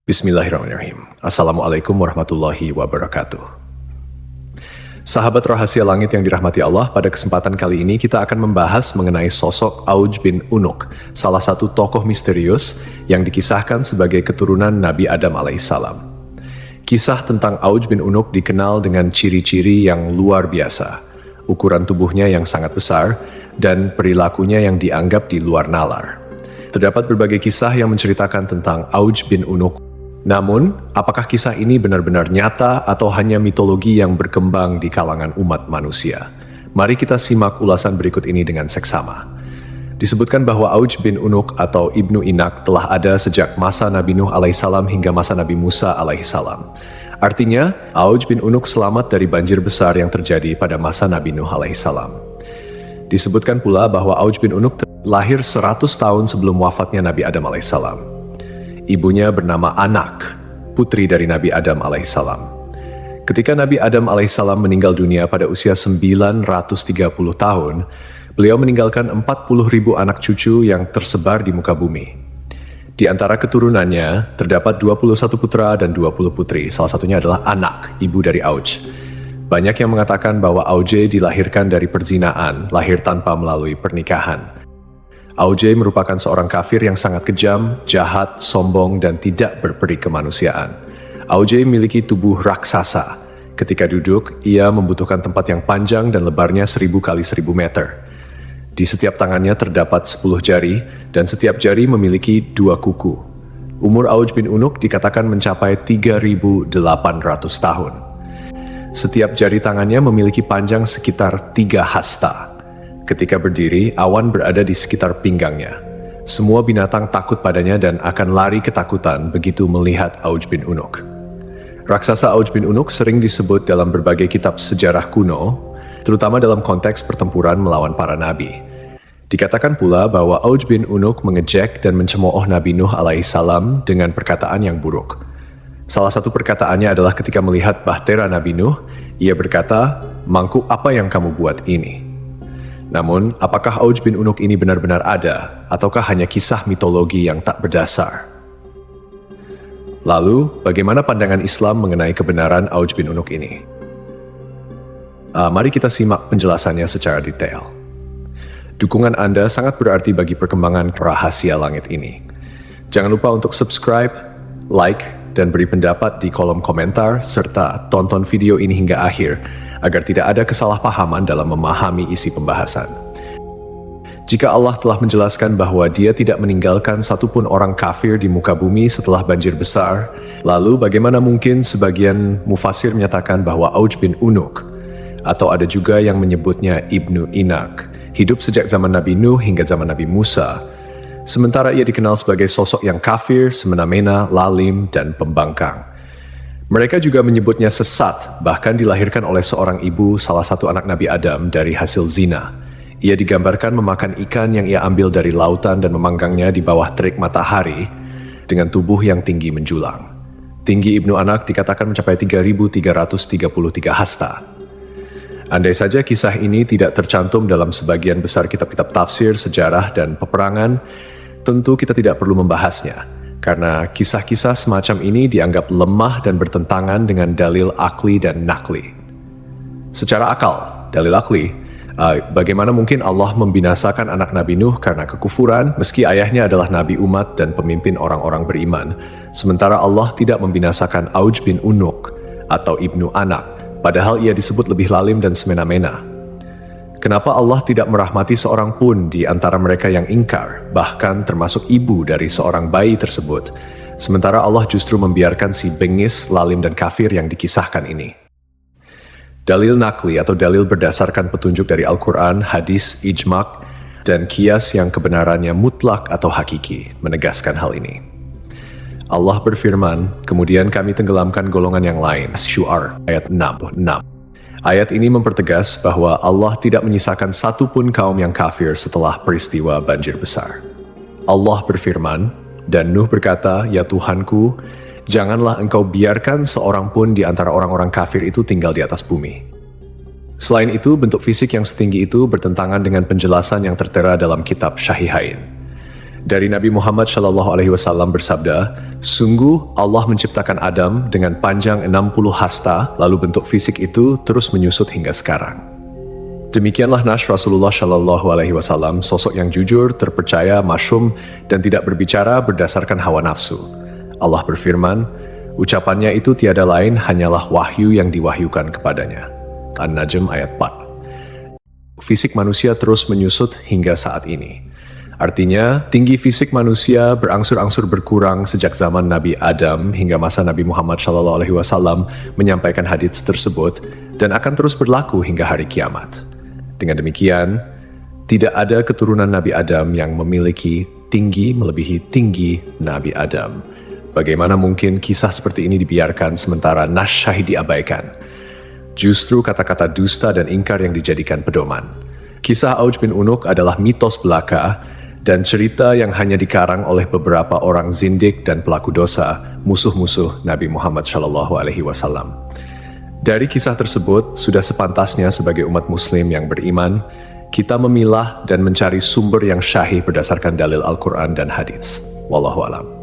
Bismillahirrahmanirrahim. Assalamualaikum warahmatullahi wabarakatuh. Sahabat rahasia langit yang dirahmati Allah, pada kesempatan kali ini kita akan membahas mengenai sosok Auj bin Unuk, salah satu tokoh misterius yang dikisahkan sebagai keturunan Nabi Adam alaihissalam. Kisah tentang Auj bin Unuk dikenal dengan ciri-ciri yang luar biasa, ukuran tubuhnya yang sangat besar, dan perilakunya yang dianggap di luar nalar. Terdapat berbagai kisah yang menceritakan tentang Auj bin Unuk. Namun, apakah kisah ini benar-benar nyata atau hanya mitologi yang berkembang di kalangan umat manusia? Mari kita simak ulasan berikut ini dengan seksama. Disebutkan bahwa Auj bin Unuk atau Ibnu Inak telah ada sejak masa Nabi Nuh alaihissalam hingga masa Nabi Musa alaihissalam. Artinya, Auj bin Unuk selamat dari banjir besar yang terjadi pada masa Nabi Nuh alaihissalam. Disebutkan pula bahwa Auj bin Unuk lahir 100 tahun sebelum wafatnya Nabi Adam alaihissalam. Ibunya bernama Anak, putri dari Nabi Adam alaihissalam. Ketika Nabi Adam alaihissalam meninggal dunia pada usia 930 tahun, beliau meninggalkan 40.000 anak cucu yang tersebar di muka bumi. Di antara keturunannya, terdapat 21 putra dan 20 putri, salah satunya adalah Anak, ibu dari Auj. Banyak yang mengatakan bahwa Auj dilahirkan dari perzinaan, lahir tanpa melalui pernikahan. Auj merupakan seorang kafir yang sangat kejam, jahat, sombong, dan tidak berperi kemanusiaan. Auj memiliki tubuh raksasa. Ketika duduk, ia membutuhkan tempat yang panjang dan lebarnya 1000 kali 1000 meter. Di setiap tangannya terdapat 10 jari, dan setiap jari memiliki 2 kuku. Umur Auj bin Unuk dikatakan mencapai 3.800 tahun. Setiap jari tangannya memiliki panjang sekitar 3 hasta. Ketika berdiri, awan berada di sekitar pinggangnya. Semua binatang takut padanya dan akan lari ketakutan begitu melihat Auj bin Unuk. Raksasa Auj bin Unuk sering disebut dalam berbagai kitab sejarah kuno, terutama dalam konteks pertempuran melawan para nabi. Dikatakan pula bahwa Auj bin Unuk mengejek dan mencemooh Nabi Nuh alaihissalam dengan perkataan yang buruk. Salah satu perkataannya adalah ketika melihat bahtera Nabi Nuh, ia berkata, "Mangkuk apa yang kamu buat ini?" Namun, apakah Auj bin Unuk ini benar-benar ada, ataukah hanya kisah mitologi yang tak berdasar? Lalu, bagaimana pandangan Islam mengenai kebenaran Auj bin Unuk ini? Mari kita simak penjelasannya secara detail. Dukungan Anda sangat berarti bagi perkembangan rahasia langit ini. Jangan lupa untuk subscribe, like, dan beri pendapat di kolom komentar, serta tonton video ini hingga akhir, agar tidak ada kesalahpahaman dalam memahami isi pembahasan. Jika Allah telah menjelaskan bahwa Dia tidak meninggalkan satupun orang kafir di muka bumi setelah banjir besar, lalu bagaimana mungkin sebagian mufasir menyatakan bahwa Auj bin Unuk, atau ada juga yang menyebutnya Ibnu Inak, hidup sejak zaman Nabi Nuh hingga zaman Nabi Musa, sementara ia dikenal sebagai sosok yang kafir, semena-mena, lalim, dan pembangkang. Mereka juga menyebutnya sesat, bahkan dilahirkan oleh seorang ibu salah satu anak Nabi Adam dari hasil zina. Ia digambarkan memakan ikan yang ia ambil dari lautan dan memanggangnya di bawah terik matahari dengan tubuh yang tinggi menjulang. Tinggi Ibnu Anak dikatakan mencapai 3.333 hasta. Andai saja kisah ini tidak tercantum dalam sebagian besar kitab-kitab tafsir, sejarah, dan peperangan, tentu kita tidak perlu membahasnya. Karena kisah-kisah semacam ini dianggap lemah dan bertentangan dengan dalil akli dan nakli. Secara akal, dalil akli, bagaimana mungkin Allah membinasakan anak Nabi Nuh karena kekufuran, meski ayahnya adalah nabi umat dan pemimpin orang-orang beriman, sementara Allah tidak membinasakan Auj bin Unuk atau Ibnu Anak, padahal ia disebut lebih lalim dan semena-mena. Kenapa Allah tidak merahmati seorang pun di antara mereka yang ingkar, bahkan termasuk ibu dari seorang bayi tersebut, sementara Allah justru membiarkan si bengis, lalim, dan kafir yang dikisahkan ini? Dalil nakli atau dalil berdasarkan petunjuk dari Al-Quran, hadis, ijma', dan qiyas yang kebenarannya mutlak atau hakiki, menegaskan hal ini. Allah berfirman, kemudian kami tenggelamkan golongan yang lain. Syu'ar, ayat 66. Ayat ini mempertegas bahwa Allah tidak menyisakan satupun kaum yang kafir setelah peristiwa banjir besar. Allah berfirman, dan Nuh berkata, "Ya Tuhanku, janganlah engkau biarkan seorang pun di antara orang-orang kafir itu tinggal di atas bumi." Selain itu, bentuk fisik yang setinggi itu bertentangan dengan penjelasan yang tertera dalam kitab Syahihain. Dari Nabi Muhammad SAW bersabda, sungguh Allah menciptakan Adam dengan panjang 60 hasta, lalu bentuk fisik itu terus menyusut hingga sekarang. Demikianlah Nash Rasulullah SAW, sosok yang jujur, terpercaya, masyhum, dan tidak berbicara berdasarkan hawa nafsu. Allah berfirman, ucapannya itu tiada lain hanyalah wahyu yang diwahyukan kepadanya. An-Najm ayat 4. Fisik manusia terus menyusut hingga saat ini. Artinya, tinggi fisik manusia berangsur-angsur berkurang sejak zaman Nabi Adam hingga masa Nabi Muhammad SAW menyampaikan hadits tersebut dan akan terus berlaku hingga hari kiamat. Dengan demikian, tidak ada keturunan Nabi Adam yang memiliki tinggi melebihi tinggi Nabi Adam. Bagaimana mungkin kisah seperti ini dibiarkan sementara Nash Syahid diabaikan? Justru kata-kata dusta dan ingkar yang dijadikan pedoman. Kisah Auj bin Unuk adalah mitos belaka dan cerita yang hanya dikarang oleh beberapa orang zindik dan pelaku dosa, musuh-musuh Nabi Muhammad SAW. Dari kisah tersebut, sudah sepantasnya sebagai umat muslim yang beriman, kita memilah dan mencari sumber yang syahih berdasarkan dalil Al-Quran dan hadits. Wallahu a'lam.